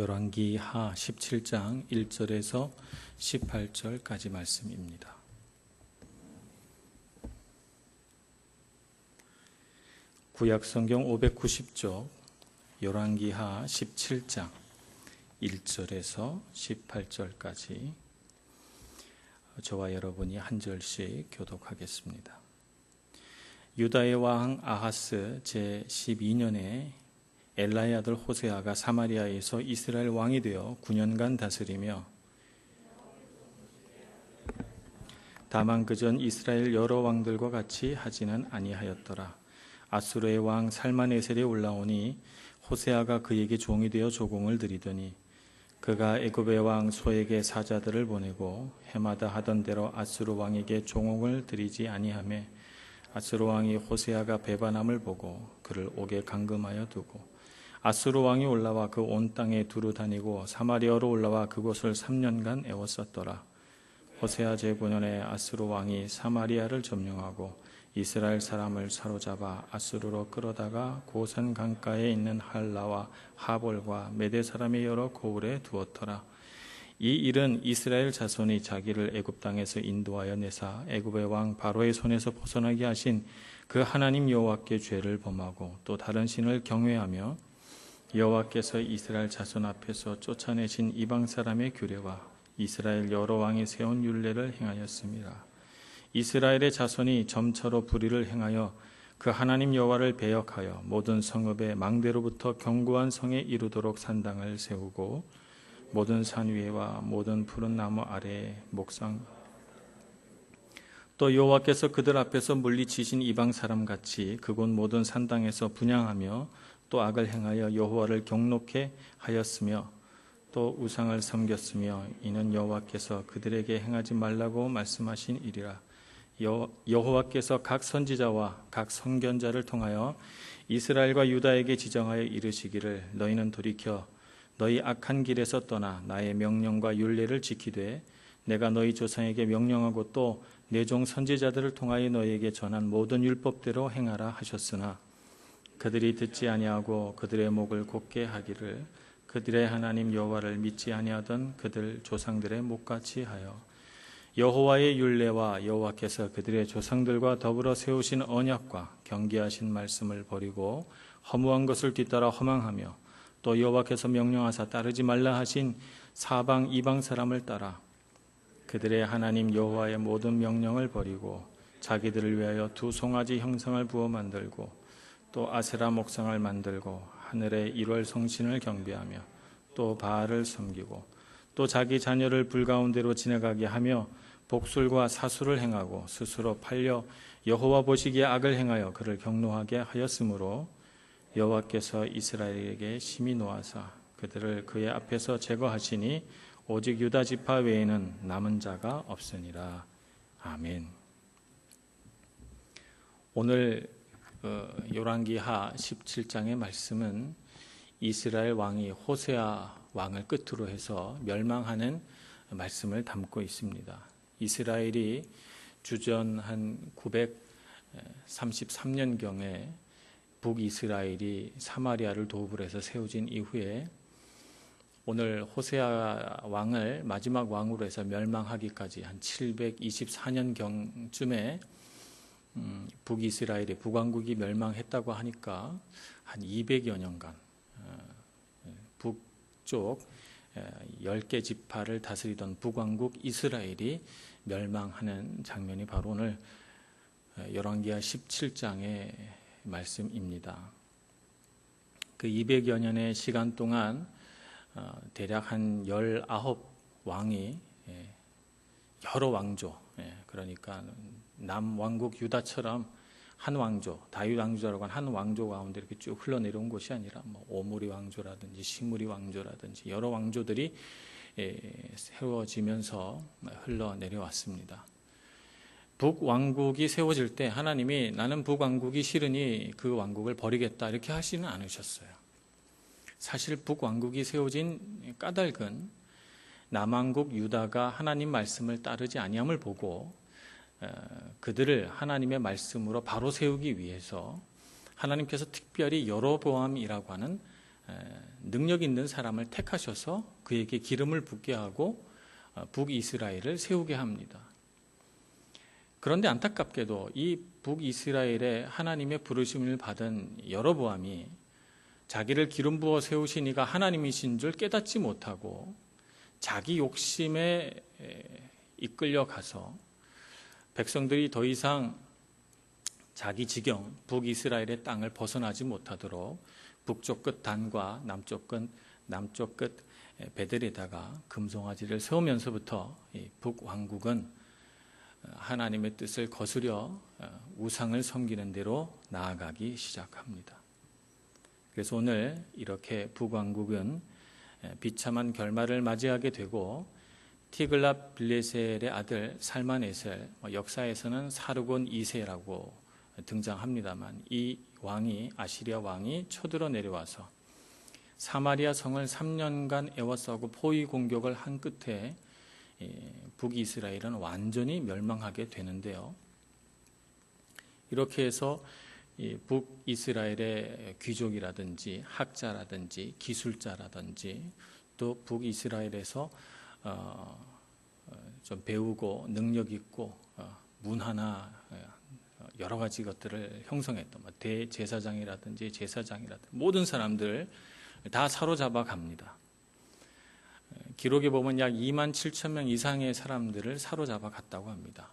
열왕기하 17장 1절에서 18절까지 말씀입니다. 구약성경 590쪽 열왕기하 17장 1절에서 18절까지 저와 여러분이 한 절씩 교독하겠습니다. 유다의 왕 아하스 제12년에 엘라의 아들 호세아가 사마리아에서 이스라엘 왕이 되어 9년간 다스리며 다만 그전 이스라엘 여러 왕들과 같이 하지는 아니하였더라. 아수르의 왕 살마네셀이 올라오니 호세아가 그에게 종이 되어 조공을 드리더니 그가 애굽의 왕 소에게 사자들을 보내고 해마다 하던 대로 아수르 왕에게 종을 드리지 아니하매 아수르 왕이 호세아가 배반함을 보고 그를 옥에 감금하여 두고 아수르 왕이 올라와 그 온 땅에 두루 다니고 사마리아로 올라와 그곳을 3년간 애웠었더라. 호세아 제9년에 아수르 왕이 사마리아를 점령하고 이스라엘 사람을 사로잡아 아수르로 끌어다가 고산 강가에 있는 할라와 하볼과 메대 사람의 여러 고을에 두었더라. 이 일은 이스라엘 자손이 자기를 애굽 땅에서 인도하여 내사 애굽의 왕 바로의 손에서 벗어나게 하신 그 하나님 여호와께 죄를 범하고 또 다른 신을 경외하며 여호와께서 이스라엘 자손 앞에서 쫓아내신 이방 사람의 규례와 이스라엘 여러 왕이 세운 율례를 행하였습니다. 이스라엘의 자손이 점차로 불의를 행하여 그 하나님 여호와를 배역하여 모든 성읍의 망대로부터 견고한 성에 이르도록 산당을 세우고 모든 산 위에와 모든 푸른 나무 아래에 목상 또 여호와께서 그들 앞에서 물리치신 이방 사람 같이 그곳 모든 산당에서 분향하며 또 악을 행하여 여호와를 경노케 하였으며 또 우상을 섬겼으며 이는 여호와께서 그들에게 행하지 말라고 말씀하신 일이라. 여호와께서 각 선지자와 각 선견자를 통하여 이스라엘과 유다에게 지정하여 이르시기를 너희는 돌이켜 너희 악한 길에서 떠나 나의 명령과 율례를 지키되 내가 너희 조상에게 명령하고 또 내 종 선지자들을 통하여 너희에게 전한 모든 율법대로 행하라 하셨으나 그들이 듣지 아니하고 그들의 목을 곧게 하기를 그들의 하나님 여호와를 믿지 아니하던 그들 조상들의 목같이 하여 여호와의 율례와 여호와께서 그들의 조상들과 더불어 세우신 언약과 경계하신 말씀을 버리고 허무한 것을 뒤따라 허망하며 또 여호와께서 명령하사 따르지 말라 하신 사방 이방 사람을 따라 그들의 하나님 여호와의 모든 명령을 버리고 자기들을 위하여 두 송아지 형상을 부어 만들고 또 아세라 목상을 만들고 하늘의 일월 성신을 경배하며 또 바알을 섬기고 또 자기 자녀를 불가운데로 지나가게 하며 복술과 사술을 행하고 스스로 팔려 여호와 보시기에 악을 행하여 그를 경노하게 하였으므로 여호와께서 이스라엘에게 심히 노하사 그들을 그의 앞에서 제거하시니 오직 유다 지파 외에는 남은 자가 없으니라. 아멘. 오늘 열왕기하 17장의 말씀은 이스라엘 왕이 호세아 왕을 끝으로 해서 멸망하는 말씀을 담고 있습니다. 이스라엘이 주전 한 933년경에 북이스라엘이 사마리아를 도읍을 해서 세워진 이후에 오늘 호세아 왕을 마지막 왕으로 해서 멸망하기까지 한 724년경쯤에 북이스라엘의 북왕국이 멸망했다고 하니까 한 200여 년간 북쪽 10개 지파를 다스리던 북왕국 이스라엘이 멸망하는 장면이 바로 오늘 열왕기하 17장의 말씀입니다. 그 200여 년의 시간 동안 대략 한 19왕이 여러 왕조, 그러니까 남왕국 유다처럼 한 왕조, 다윗 왕조라고 하는 한 왕조 가운데 이렇게 쭉 흘러내려온 것이 아니라 오므리 왕조라든지 시므리 왕조라든지 여러 왕조들이 세워지면서 흘러내려왔습니다. 북왕국이 세워질 때 하나님이 나는 북왕국이 싫으니 그 왕국을 버리겠다 이렇게 하시는 않으셨어요. 사실 북왕국이 세워진 까닭은 남왕국 유다가 하나님 말씀을 따르지 아니함을 보고 그들을 하나님의 말씀으로 바로 세우기 위해서 하나님께서 특별히 여로보암이라고 하는 능력 있는 사람을 택하셔서 그에게 기름을 붓게 하고 북이스라엘을 세우게 합니다. 그런데 안타깝게도 이 북이스라엘의 하나님의 부르심을 받은 여로보암이 자기를 기름 부어 세우신 이가 하나님이신 줄 깨닫지 못하고 자기 욕심에 이끌려 가서 백성들이 더 이상 자기 지경 북이스라엘의 땅을 벗어나지 못하도록 북쪽 끝 단과 남쪽 끝 베델에다가 금송아지를 세우면서부터 북왕국은 하나님의 뜻을 거스려 우상을 섬기는 대로 나아가기 시작합니다. 그래서 오늘 이렇게 북왕국은 비참한 결말을 맞이하게 되고 티글랏 빌레셀의 아들 살마네셀, 역사에서는 사르곤 2세라고 등장합니다만 이 왕이 아시리아 왕이 쳐들어 내려와서 사마리아 성을 3년간 에워싸고 포위 공격을 한 끝에 북이스라엘은 완전히 멸망하게 되는데요. 이렇게 해서 북이스라엘의 귀족이라든지 학자라든지 기술자라든지 또 북이스라엘에서 좀 배우고 능력 있고 문화나 여러 가지 것들을 형성했던 대제사장이라든지 제사장이라든지 모든 사람들 다 사로잡아 갑니다. 기록에 보면 약 2만 7천 명 이상의 사람들을 사로잡아 갔다고 합니다.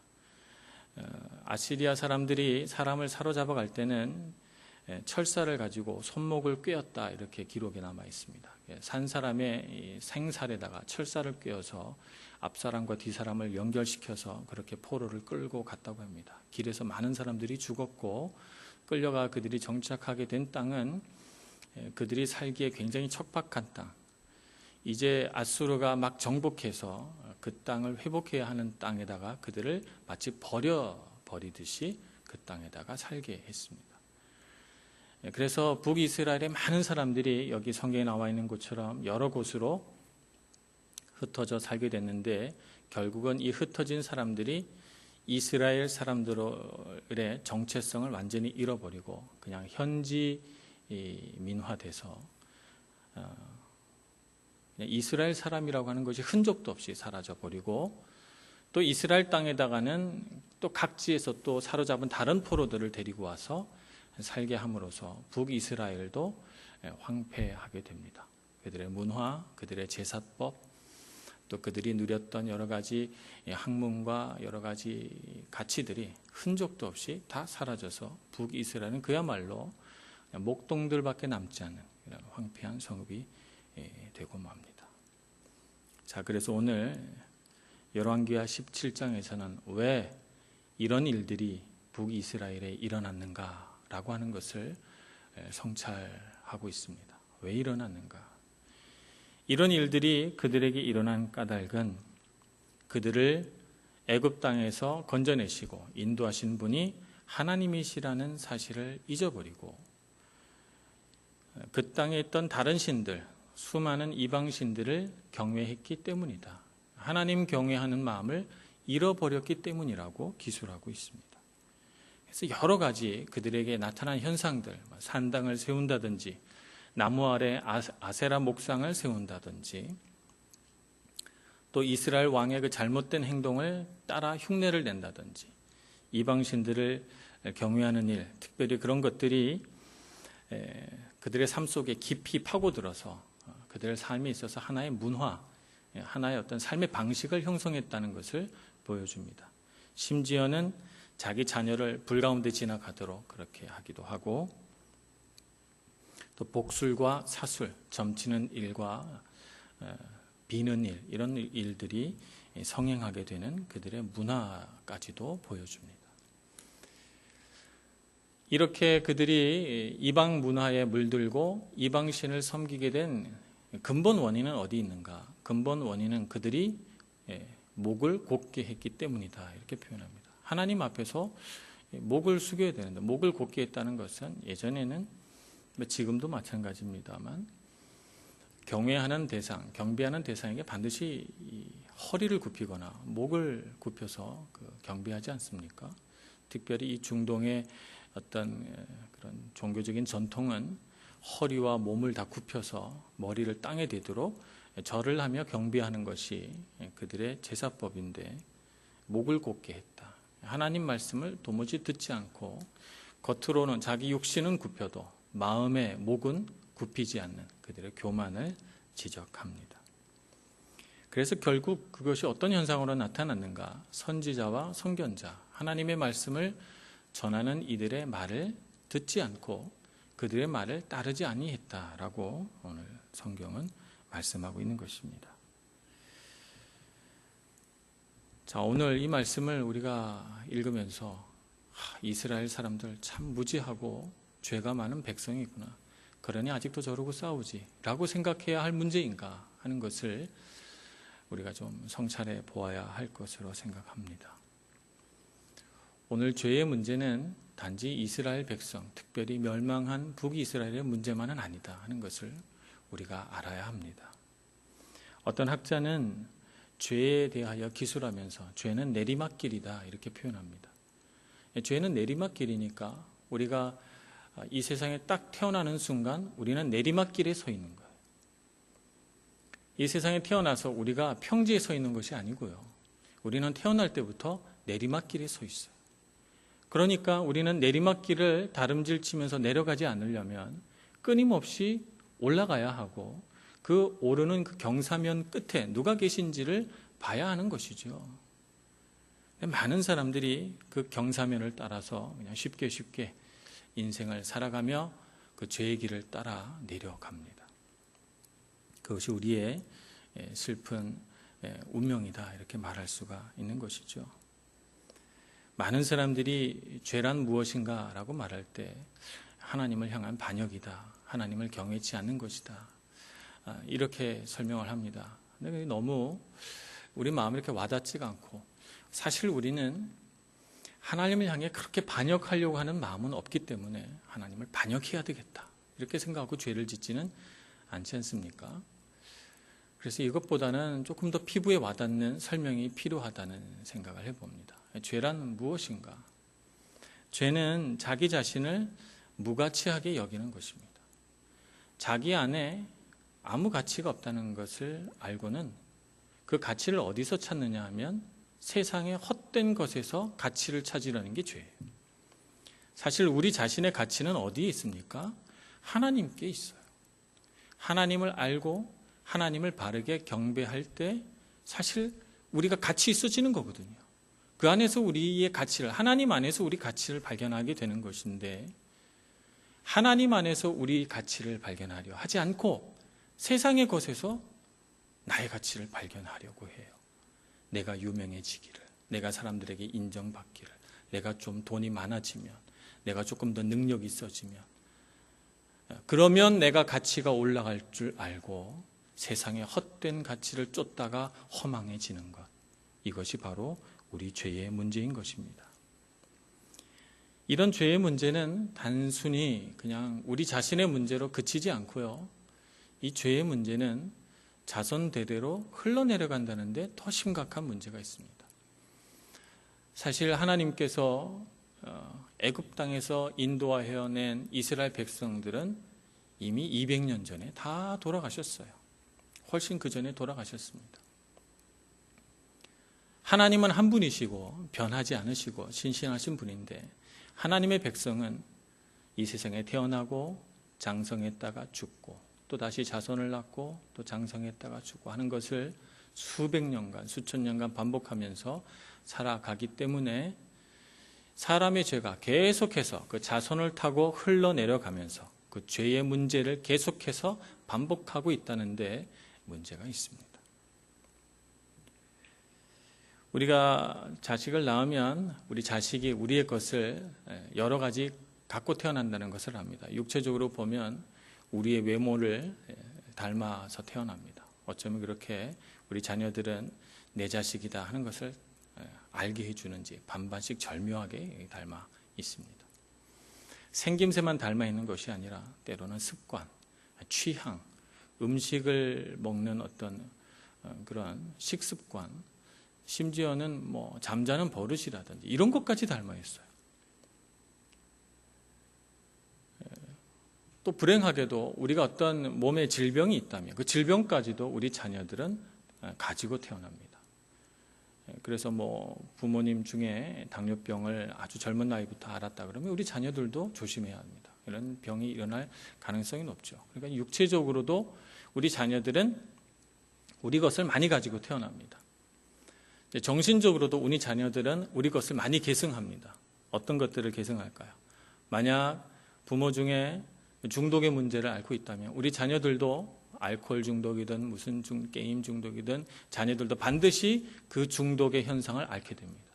아시리아 사람들이 사람을 사로잡아 갈 때는 철사를 가지고 손목을 꿰었다 이렇게 기록에 남아 있습니다. 산 사람의 생살에다가 철사를 꿰어서 앞사람과 뒤사람을 연결시켜서 그렇게 포로를 끌고 갔다고 합니다. 길에서 많은 사람들이 죽었고 끌려가 그들이 정착하게 된 땅은 그들이 살기에 굉장히 척박한 땅, 이제 아수르가 막 정복해서 그 땅을 회복해야 하는 땅에다가 그들을 마치 버리듯이 그 땅에다가 살게 했습니다. 그래서 북이스라엘의 많은 사람들이 여기 성경에 나와 있는 것처럼 여러 곳으로 흩어져 살게 됐는데 결국은 이 흩어진 사람들이 이스라엘 사람들의 정체성을 완전히 잃어버리고 그냥 현지 민화돼서 이스라엘 사람이라고 하는 것이 흔적도 없이 사라져버리고 또 이스라엘 땅에다가는 또 각지에서 또 사로잡은 다른 포로들을 데리고 와서 살게 함으로써 북이스라엘도 황폐하게 됩니다. 그들의 문화, 그들의 제사법, 또 그들이 누렸던 여러 가지 학문과 여러 가지 가치들이 흔적도 없이 다 사라져서 북이스라엘은 그야말로 목동들밖에 남지 않는 이런 황폐한 성읍이 되고 맙니다. 자, 그래서 오늘 열왕기하 17장에서는 왜 이런 일들이 북이스라엘에 일어났는가라고 하는 것을 성찰하고 있습니다. 왜 일어났는가? 이런 일들이 그들에게 일어난 까닭은 그들을 애굽 땅에서 건져내시고 인도하신 분이 하나님이시라는 사실을 잊어버리고 그 땅에 있던 다른 신들, 수많은 이방 신들을 경외했기 때문이다. 하나님 경외하는 마음을 잃어버렸기 때문이라고 기술하고 있습니다. 그래서 여러 가지 그들에게 나타난 현상들, 산당을 세운다든지 나무 아래 아세라 목상을 세운다든지 또 이스라엘 왕의 그 잘못된 행동을 따라 흉내를 낸다든지 이방 신들을 경외하는 일, 특별히 그런 것들이 그들의 삶 속에 깊이 파고들어서 그들의 삶에 있어서 하나의 문화, 하나의 어떤 삶의 방식을 형성했다는 것을 보여줍니다. 심지어는 자기 자녀를 불 가운데 지나가도록 그렇게 하기도 하고 또 복술과 사술, 점치는 일과 비는 일, 이런 일들이 성행하게 되는 그들의 문화까지도 보여줍니다. 이렇게 그들이 이방 문화에 물들고 이방 신을 섬기게 된 근본 원인은 어디 있는가? 근본 원인은 그들이 목을 곧게 했기 때문이다. 이렇게 표현합니다. 하나님 앞에서 목을 숙여야 되는데 목을 곧게 했다는 것은 예전에는 지금도 마찬가지입니다만 경외하는 대상, 경배하는 대상에게 반드시 허리를 굽히거나 목을 굽혀서 경배하지 않습니까? 특별히 이 중동의 어떤 그런 종교적인 전통은 허리와 몸을 다 굽혀서 머리를 땅에 대도록 절을 하며 경배하는 것이 그들의 제사법인데 목을 곧게 했다. 하나님 말씀을 도무지 듣지 않고 겉으로는 자기 육신은 굽혀도 마음의 목은 굽히지 않는 그들의 교만을 지적합니다. 그래서 결국 그것이 어떤 현상으로 나타났는가? 선지자와 선견자, 하나님의 말씀을 전하는 이들의 말을 듣지 않고 그들의 말을 따르지 아니했다라고 오늘 성경은 말씀하고 있는 것입니다. 자, 오늘 이 말씀을 우리가 읽으면서 이스라엘 사람들 참 무지하고 죄가 많은 백성이구나. 그러니 아직도 저러고 싸우지 라고 생각해야 할 문제인가 하는 것을 우리가 좀 성찰해 보아야 할 것으로 생각합니다. 오늘 죄의 문제는 단지 이스라엘 백성, 특별히 멸망한 북이스라엘의 문제만은 아니다 하는 것을 우리가 알아야 합니다. 어떤 학자는 죄에 대하여 기술하면서 죄는 내리막길이다 이렇게 표현합니다. 죄는 내리막길이니까 우리가 이 세상에 딱 태어나는 순간 우리는 내리막길에 서 있는 거예요. 이 세상에 태어나서 우리가 평지에 서 있는 것이 아니고요. 우리는 태어날 때부터 내리막길에 서 있어요. 그러니까 우리는 내리막길을 다름질 치면서 내려가지 않으려면 끊임없이 올라가야 하고 그 오르는 그 경사면 끝에 누가 계신지를 봐야 하는 것이죠. 많은 사람들이 그 경사면을 따라서 그냥 쉽게 인생을 살아가며 그 죄의 길을 따라 내려갑니다. 그것이 우리의 슬픈 운명이다 이렇게 말할 수가 있는 것이죠. 많은 사람들이 죄란 무엇인가 라고 말할 때 하나님을 향한 반역이다. 하나님을 경외치 않는 것이다. 이렇게 설명을 합니다. 근데 너무 우리 마음에 이렇게 와닿지가 않고 사실 우리는 하나님을 향해 그렇게 반역하려고 하는 마음은 없기 때문에 하나님을 반역해야 되겠다. 이렇게 생각하고 죄를 짓지는 않지 않습니까? 그래서 이것보다는 조금 더 피부에 와닿는 설명이 필요하다는 생각을 해봅니다. 죄란 무엇인가? 죄는 자기 자신을 무가치하게 여기는 것입니다. 자기 안에 아무 가치가 없다는 것을 알고는 그 가치를 어디서 찾느냐 하면 세상의 헛된 것에서 가치를 찾으려는 게 죄예요. 사실 우리 자신의 가치는 어디에 있습니까? 하나님께 있어요. 하나님을 알고 하나님을 바르게 경배할 때 사실 우리가 가치 있어지는 거거든요. 그 안에서 우리의 가치를, 하나님 안에서 우리 가치를 발견하게 되는 것인데 하나님 안에서 우리 가치를 발견하려 하지 않고 세상의 것에서 나의 가치를 발견하려고 해요. 내가 유명해지기를, 내가 사람들에게 인정받기를, 내가 좀 돈이 많아지면, 내가 조금 더 능력이 있어지면, 그러면 내가 가치가 올라갈 줄 알고 세상의 헛된 가치를 쫓다가 허망해지는 것. 이것이 바로 우리 죄의 문제인 것입니다. 이런 죄의 문제는 단순히 그냥 우리 자신의 문제로 그치지 않고요. 이 죄의 문제는 자손 대대로 흘러내려간다는데 더 심각한 문제가 있습니다. 사실 하나님께서 애굽 땅에서 인도하여낸 이스라엘 백성들은 이미 200년 전에 다 돌아가셨어요. 훨씬 그 전에 돌아가셨습니다. 하나님은 한 분이시고 변하지 않으시고 신실하신 분인데 하나님의 백성은 이 세상에 태어나고 장성했다가 죽고 또 다시 자손을 낳고 또 장성했다가 죽고 하는 것을 수백 년간 수천 년간 반복하면서 살아가기 때문에 사람의 죄가 계속해서 그 자손을 타고 흘러내려가면서 그 죄의 문제를 계속해서 반복하고 있다는데 문제가 있습니다. 우리가 자식을 낳으면 우리 자식이 우리의 것을 여러 가지 갖고 태어난다는 것을 압니다. 육체적으로 보면 우리의 외모를 닮아서 태어납니다. 어쩌면 그렇게 우리 자녀들은 내 자식이다 하는 것을 알게 해주는지 반반씩 절묘하게 닮아 있습니다. 생김새만 닮아 있는 것이 아니라 때로는 습관, 취향, 음식을 먹는 어떤 그런 식습관, 심지어는 뭐 잠자는 버릇이라든지 이런 것까지 닮아 있어요. 또 불행하게도 우리가 어떤 몸에 질병이 있다면 그 질병까지도 우리 자녀들은 가지고 태어납니다. 그래서 부모님 중에 당뇨병을 아주 젊은 나이부터 알았다 그러면 우리 자녀들도 조심해야 합니다. 이런 병이 일어날 가능성이 높죠. 그러니까 육체적으로도 우리 자녀들은 우리 것을 많이 가지고 태어납니다. 정신적으로도 우리 자녀들은 우리 것을 많이 계승합니다. 어떤 것들을 계승할까요? 만약 부모 중에 중독의 문제를 앓고 있다면 우리 자녀들도 알코올 중독이든 무슨 게임 중독이든 자녀들도 반드시 그 중독의 현상을 앓게 됩니다.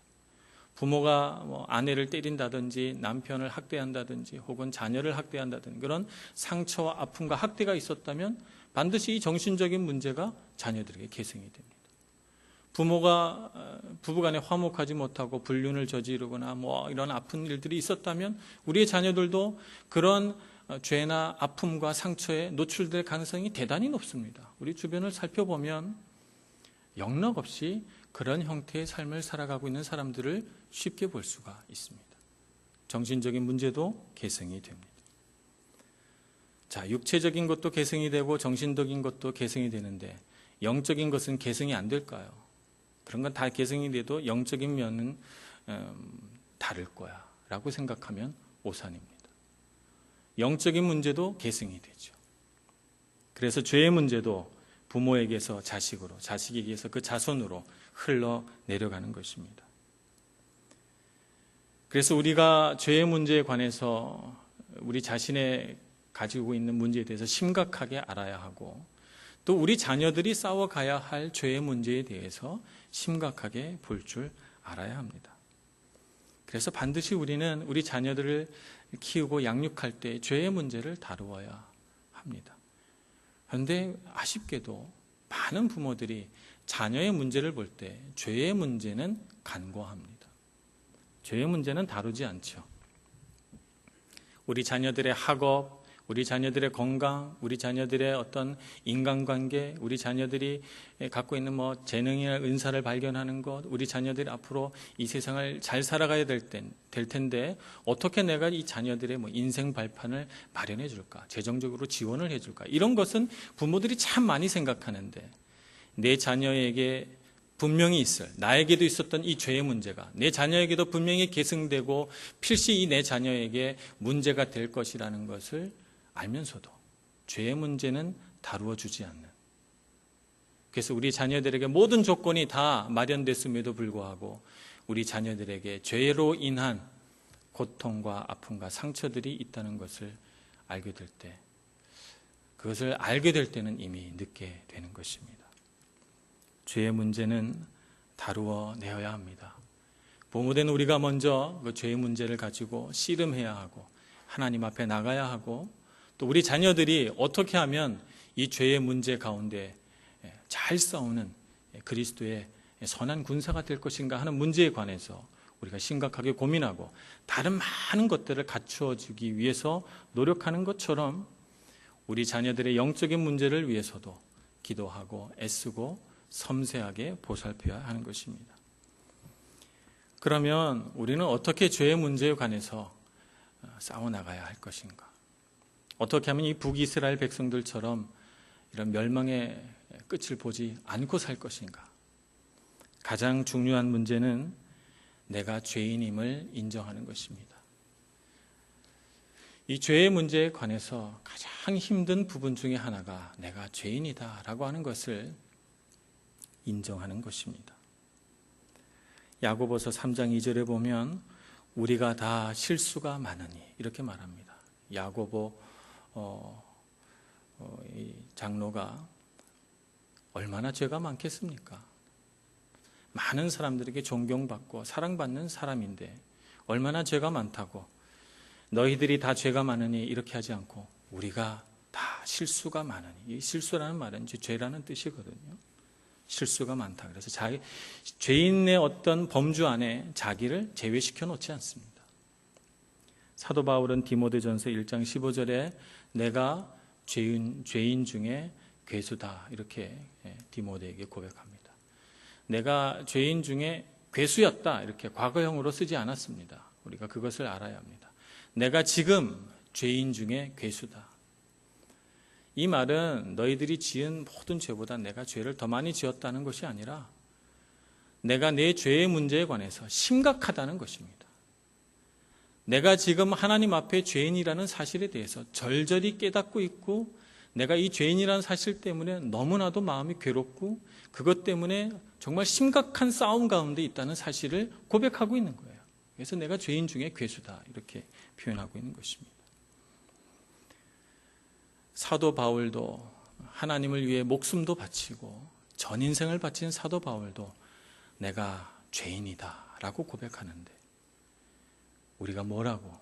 부모가 아내를 때린다든지 남편을 학대한다든지 혹은 자녀를 학대한다든지 그런 상처와 아픔과 학대가 있었다면 반드시 이 정신적인 문제가 자녀들에게 계승이 됩니다. 부모가 부부간에 화목하지 못하고 불륜을 저지르거나 이런 아픈 일들이 있었다면 우리의 자녀들도 그런 죄나 아픔과 상처에 노출될 가능성이 대단히 높습니다. 우리 주변을 살펴보면 영락없이 그런 형태의 삶을 살아가고 있는 사람들을 쉽게 볼 수가 있습니다. 정신적인 문제도 계승이 됩니다. 자, 육체적인 것도 계승이 되고 정신적인 것도 계승이 되는데 영적인 것은 계승이 안 될까요? 그런 건 다 계승이 돼도 영적인 면은 다를 거야 라고 생각하면 오산입니다. 영적인 문제도 계승이 되죠. 그래서 죄의 문제도 부모에게서 자식으로, 자식에게서 그 자손으로 흘러내려가는 것입니다. 그래서 우리가 죄의 문제에 관해서 우리 자신의 가지고 있는 문제에 대해서 심각하게 알아야 하고 또 우리 자녀들이 싸워가야 할 죄의 문제에 대해서 심각하게 볼 줄 알아야 합니다. 그래서 반드시 우리는 우리 자녀들을 키우고 양육할 때 죄의 문제를 다루어야 합니다. 그런데 아쉽게도 많은 부모들이 자녀의 문제를 볼 때 죄의 문제는 간과합니다. 죄의 문제는 다루지 않죠. 우리 자녀들의 학업, 우리 자녀들의 건강, 우리 자녀들의 어떤 인간관계, 우리 자녀들이 갖고 있는 재능이나 은사를 발견하는 것, 우리 자녀들이 앞으로 이 세상을 잘 살아가야 될 텐데 어떻게 내가 이 자녀들의 인생 발판을 마련해 줄까? 재정적으로 지원을 해 줄까? 이런 것은 부모들이 참 많이 생각하는데 내 자녀에게 분명히 있을, 나에게도 있었던 이 죄의 문제가 내 자녀에게도 분명히 계승되고 필시 이 내 자녀에게 문제가 될 것이라는 것을 알면서도 죄의 문제는 다루어 주지 않는, 그래서 우리 자녀들에게 모든 조건이 다 마련됐음에도 불구하고 우리 자녀들에게 죄로 인한 고통과 아픔과 상처들이 있다는 것을 알게 될 때, 그것을 알게 될 때는 이미 늦게 되는 것입니다. 죄의 문제는 다루어 내어야 합니다. 부모된 우리가 먼저 그 죄의 문제를 가지고 씨름해야 하고 하나님 앞에 나가야 하고 또 우리 자녀들이 어떻게 하면 이 죄의 문제 가운데 잘 싸우는 그리스도의 선한 군사가 될 것인가 하는 문제에 관해서 우리가 심각하게 고민하고 다른 많은 것들을 갖추어 주기 위해서 노력하는 것처럼 우리 자녀들의 영적인 문제를 위해서도 기도하고 애쓰고 섬세하게 보살펴야 하는 것입니다. 그러면 우리는 어떻게 죄의 문제에 관해서 싸워나가야 할 것인가? 어떻게 하면 이 북이스라엘 백성들처럼 이런 멸망의 끝을 보지 않고 살 것인가? 가장 중요한 문제는 내가 죄인임을 인정하는 것입니다. 이 죄의 문제에 관해서 가장 힘든 부분 중에 하나가 내가 죄인이다라고 하는 것을 인정하는 것입니다. 야고보서 3장 2절에 보면 우리가 다 실수가 많으니 이렇게 말합니다. 야고보 이 장로가 얼마나 죄가 많겠습니까? 많은 사람들에게 존경받고 사랑받는 사람인데 얼마나 죄가 많다고, 너희들이 다 죄가 많으니 이렇게 하지 않고 우리가 다 실수가 많으니, 이 실수라는 말은 이제 죄라는 뜻이거든요. 실수가 많다. 그래서 죄인의 어떤 범주 안에 자기를 제외시켜 놓지 않습니다. 사도 바울은 디모데전서 1장 15절에 내가 죄인 중에 괴수다 이렇게 디모데에게 고백합니다. 내가 죄인 중에 괴수였다 이렇게 과거형으로 쓰지 않았습니다. 우리가 그것을 알아야 합니다. 내가 지금 죄인 중에 괴수다. 이 말은 너희들이 지은 모든 죄보다 내가 죄를 더 많이 지었다는 것이 아니라 내가 내 죄의 문제에 관해서 심각하다는 것입니다. 내가 지금 하나님 앞에 죄인이라는 사실에 대해서 절절히 깨닫고 있고 내가 이 죄인이라는 사실 때문에 너무나도 마음이 괴롭고 그것 때문에 정말 심각한 싸움 가운데 있다는 사실을 고백하고 있는 거예요. 그래서 내가 죄인 중에 괴수다 이렇게 표현하고 있는 것입니다. 사도 바울도 하나님을 위해 목숨도 바치고 전 인생을 바친 사도 바울도 내가 죄인이다 라고 고백하는데 우리가 뭐라고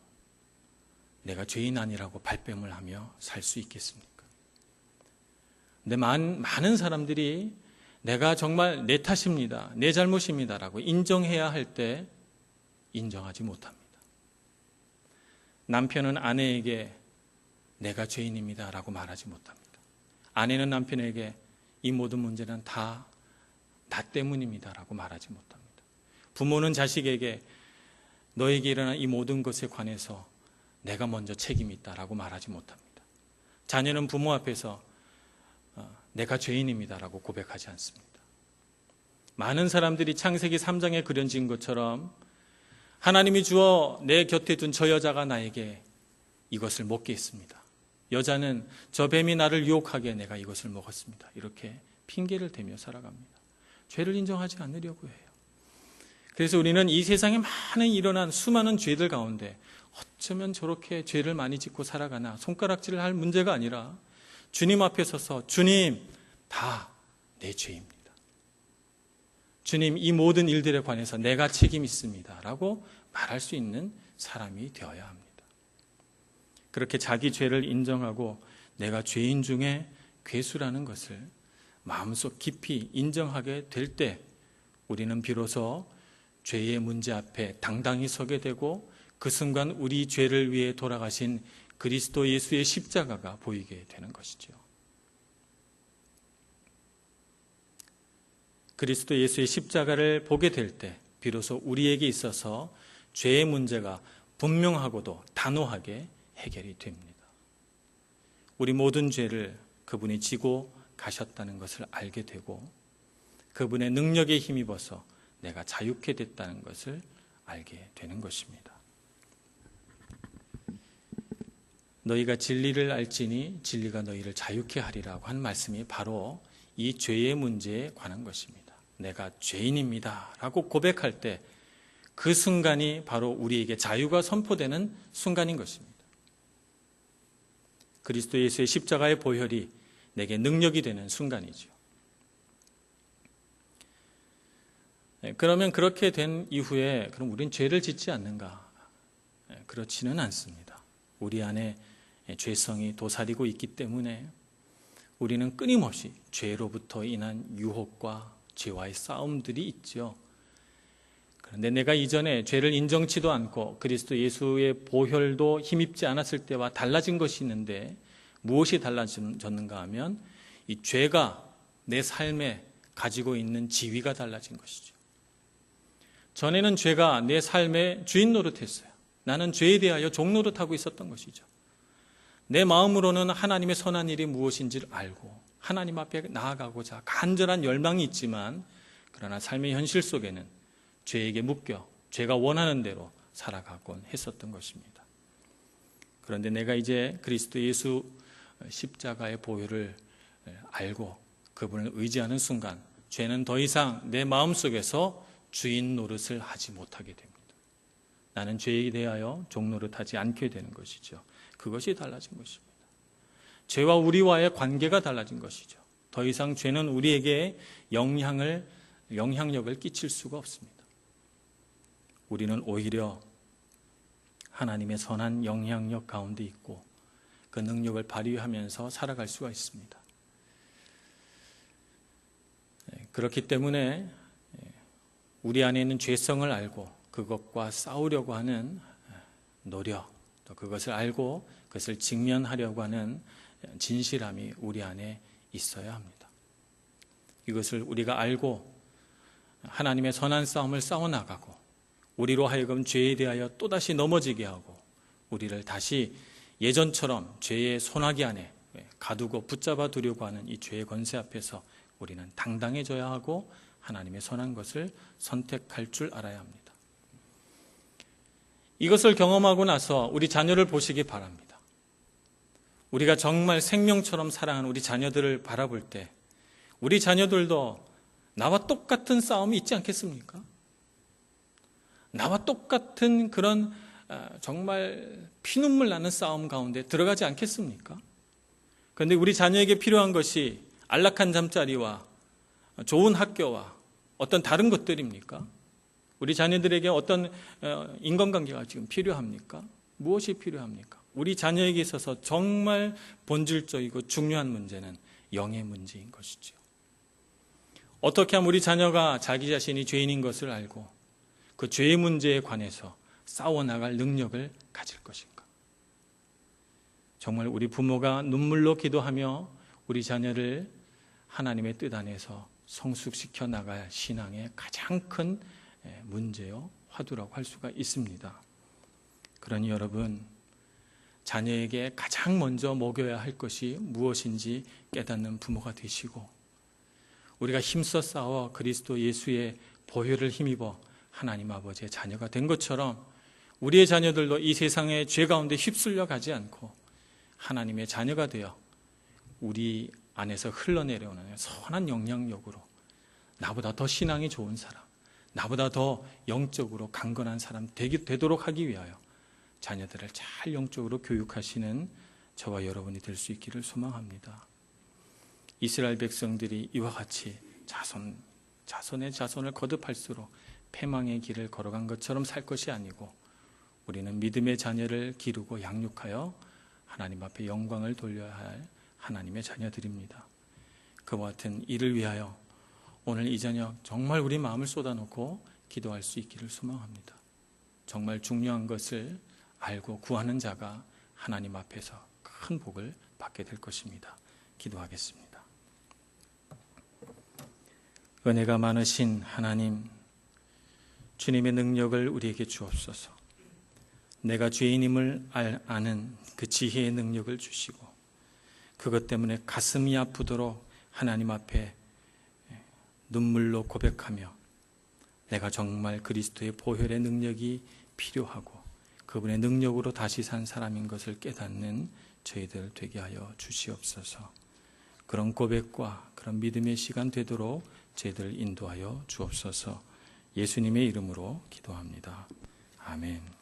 내가 죄인 아니라고 발뺌을 하며 살 수 있겠습니까? 근데 많은 사람들이 내가 정말 내 탓입니다, 내 잘못입니다 라고 인정해야 할 때 인정하지 못합니다. 남편은 아내에게 내가 죄인입니다 라고 말하지 못합니다. 아내는 남편에게 이 모든 문제는 다 나 때문입니다 라고 말하지 못합니다. 부모는 자식에게 너에게 일어난 이 모든 것에 관해서 내가 먼저 책임이 있다라고 말하지 못합니다. 자녀는 부모 앞에서 내가 죄인입니다 라고 고백하지 않습니다. 많은 사람들이 창세기 3장에 그려진 것처럼 하나님이 주어 내 곁에 둔 저 여자가 나에게 이것을 먹게 했습니다. 여자는 저 뱀이 나를 유혹하게 내가 이것을 먹었습니다. 이렇게 핑계를 대며 살아갑니다. 죄를 인정하지 않으려고 해요. 그래서 우리는 이 세상에 많은 일어난 수많은 죄들 가운데 어쩌면 저렇게 죄를 많이 짓고 살아가나 손가락질을 할 문제가 아니라 주님 앞에 서서 주님 다 내 죄입니다. 주님 이 모든 일들에 관해서 내가 책임 있습니다 라고 말할 수 있는 사람이 되어야 합니다. 그렇게 자기 죄를 인정하고 내가 죄인 중에 괴수라는 것을 마음속 깊이 인정하게 될 때 우리는 비로소 죄의 문제 앞에 당당히 서게 되고 그 순간 우리 죄를 위해 돌아가신 그리스도 예수의 십자가가 보이게 되는 것이죠. 그리스도 예수의 십자가를 보게 될 때 비로소 우리에게 있어서 죄의 문제가 분명하고도 단호하게 해결이 됩니다. 우리 모든 죄를 그분이 지고 가셨다는 것을 알게 되고 그분의 능력에 힘입어서 내가 자유케 됐다는 것을 알게 되는 것입니다. 너희가 진리를 알지니 진리가 너희를 자유케 하리라고 한 말씀이 바로 이 죄의 문제에 관한 것입니다. 내가 죄인입니다 라고 고백할 때 그 순간이 바로 우리에게 자유가 선포되는 순간인 것입니다. 그리스도 예수의 십자가의 보혈이 내게 능력이 되는 순간이죠. 그러면 그렇게 된 이후에 그럼 우린 죄를 짓지 않는가? 그렇지는 않습니다. 우리 안에 죄성이 도사리고 있기 때문에 우리는 끊임없이 죄로부터 인한 유혹과 죄와의 싸움들이 있죠. 그런데 내가 이전에 죄를 인정치도 않고 그리스도 예수의 보혈도 힘입지 않았을 때와 달라진 것이 있는데 무엇이 달라졌는가 하면 이 죄가 내 삶에 가지고 있는 지위가 달라진 것이죠. 전에는 죄가 내 삶의 주인 노릇했어요. 나는 죄에 대하여 종 노릇하고 있었던 것이죠. 내 마음으로는 하나님의 선한 일이 무엇인지를 알고 하나님 앞에 나아가고자 간절한 열망이 있지만 그러나 삶의 현실 속에는 죄에게 묶여 죄가 원하는 대로 살아가곤 했었던 것입니다. 그런데 내가 이제 그리스도 예수 십자가의 보혈을 알고 그분을 의지하는 순간 죄는 더 이상 내 마음속에서 주인 노릇을 하지 못하게 됩니다. 나는 죄에 대하여 종 노릇하지 않게 되는 것이죠. 그것이 달라진 것입니다. 죄와 우리와의 관계가 달라진 것이죠. 더 이상 죄는 우리에게 영향력을 끼칠 수가 없습니다. 우리는 오히려 하나님의 선한 영향력 가운데 있고 그 능력을 발휘하면서 살아갈 수가 있습니다. 그렇기 때문에 우리 안에 있는 죄성을 알고 그것과 싸우려고 하는 노력, 또 그것을 알고 그것을 직면하려고 하는 진실함이 우리 안에 있어야 합니다. 이것을 우리가 알고 하나님의 선한 싸움을 싸워나가고 우리로 하여금 죄에 대하여 또다시 넘어지게 하고 우리를 다시 예전처럼 죄의 소나기 안에 가두고 붙잡아 두려고 하는 이 죄의 권세 앞에서 우리는 당당해져야 하고 하나님의 선한 것을 선택할 줄 알아야 합니다. 이것을 경험하고 나서 우리 자녀를 보시기 바랍니다. 우리가 정말 생명처럼 사랑하는 우리 자녀들을 바라볼 때 우리 자녀들도 나와 똑같은 싸움이 있지 않겠습니까? 나와 똑같은 그런 정말 피눈물 나는 싸움 가운데 들어가지 않겠습니까? 그런데 우리 자녀에게 필요한 것이 안락한 잠자리와 좋은 학교와 어떤 다른 것들입니까? 우리 자녀들에게 어떤 인간관계가 지금 필요합니까? 무엇이 필요합니까? 우리 자녀에게 있어서 정말 본질적이고 중요한 문제는 영의 문제인 것이죠. 어떻게 하면 우리 자녀가 자기 자신이 죄인인 것을 알고 그 죄의 문제에 관해서 싸워나갈 능력을 가질 것인가? 정말 우리 부모가 눈물로 기도하며 우리 자녀를 하나님의 뜻 안에서 성숙시켜 나갈 신앙의 가장 큰 문제요, 화두라고 할 수가 있습니다. 그러니 여러분, 자녀에게 가장 먼저 먹여야 할 것이 무엇인지 깨닫는 부모가 되시고, 우리가 힘써 싸워 그리스도 예수의 보혈을 힘입어 하나님 아버지의 자녀가 된 것처럼 우리의 자녀들도 이 세상의 죄 가운데 휩쓸려 가지 않고 하나님의 자녀가 되어 우리 안에서 흘러내려오는 선한 영향력으로 나보다 더 신앙이 좋은 사람, 나보다 더 영적으로 강건한 사람 되도록 하기 위하여 자녀들을 잘 영적으로 교육하시는 저와 여러분이 될 수 있기를 소망합니다. 이스라엘 백성들이 이와 같이 자손의 자손을 거듭할수록 패망의 길을 걸어간 것처럼 살 것이 아니고 우리는 믿음의 자녀를 기르고 양육하여 하나님 앞에 영광을 돌려야 할 하나님의 자녀들입니다. 그와 같은 일을 위하여 오늘 이 저녁 정말 우리 마음을 쏟아놓고 기도할 수 있기를 소망합니다. 정말 중요한 것을 알고 구하는 자가 하나님 앞에서 큰 복을 받게 될 것입니다. 기도하겠습니다. 은혜가 많으신 하나님, 주님의 능력을 우리에게 주옵소서. 내가 죄인임을 아는 그 지혜의 능력을 주시고 그것 때문에 가슴이 아프도록 하나님 앞에 눈물로 고백하며 내가 정말 그리스도의 보혈의 능력이 필요하고 그분의 능력으로 다시 산 사람인 것을 깨닫는 저희들 되게 하여 주시옵소서. 그런 고백과 그런 믿음의 시간 되도록 저희들 인도하여 주옵소서. 예수님의 이름으로 기도합니다. 아멘.